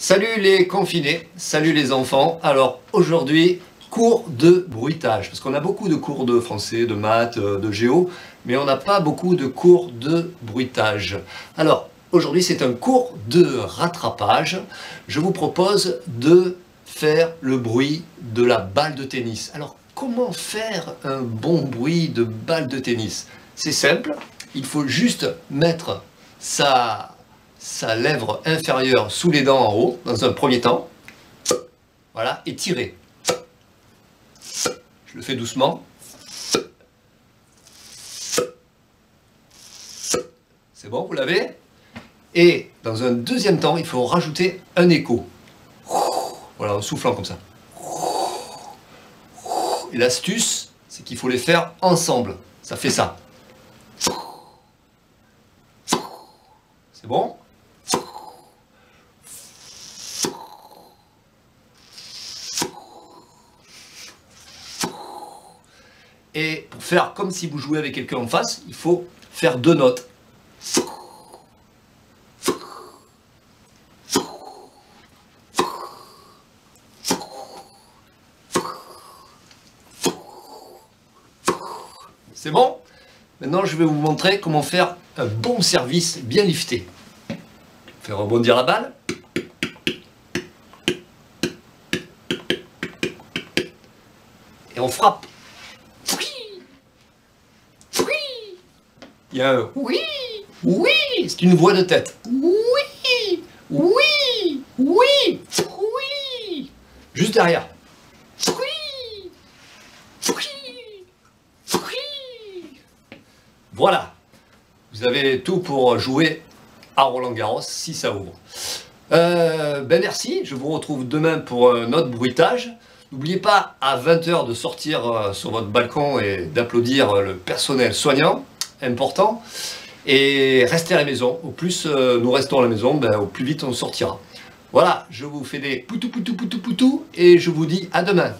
Salut les confinés, salut les enfants. Alors aujourd'hui, cours de bruitage, parce qu'on a beaucoup de cours de français, de maths, de géo, mais on n'a pas beaucoup de cours de bruitage. Alors aujourd'hui c'est un cours de rattrapage. Je vous propose de faire le bruit de la balle de tennis. Alors comment faire un bon bruit de balle de tennis? C'est simple, il faut juste mettre sa lèvre inférieure sous les dents en haut, dans un premier temps. Voilà, et tirer. Je le fais doucement. C'est bon, vous l'avez? Et dans un deuxième temps, il faut rajouter un écho. Voilà, en soufflant comme ça. Et l'astuce, c'est qu'il faut les faire ensemble. Ça fait ça. C'est bon? Et pour faire comme si vous jouez avec quelqu'un en face, il faut faire deux notes. C'est bon? Maintenant, je vais vous montrer comment faire un bon service bien lifté. Faire rebondir la balle. Et on frappe. Il y a un oui, oui, c'est une voix de tête. Oui, oui, oui, oui. Juste derrière. Oui, oui, oui. Voilà. Vous avez tout pour jouer à Roland-Garros si ça ouvre. Merci, je vous retrouve demain pour un autre bruitage. N'oubliez pas à 20 h de sortir sur votre balcon et d'applaudir le personnel soignant. Important, et restez à la maison. Au plus nous restons à la maison, au plus vite on sortira. Voilà, je vous fais des poutou poutou poutou poutou et je vous dis à demain.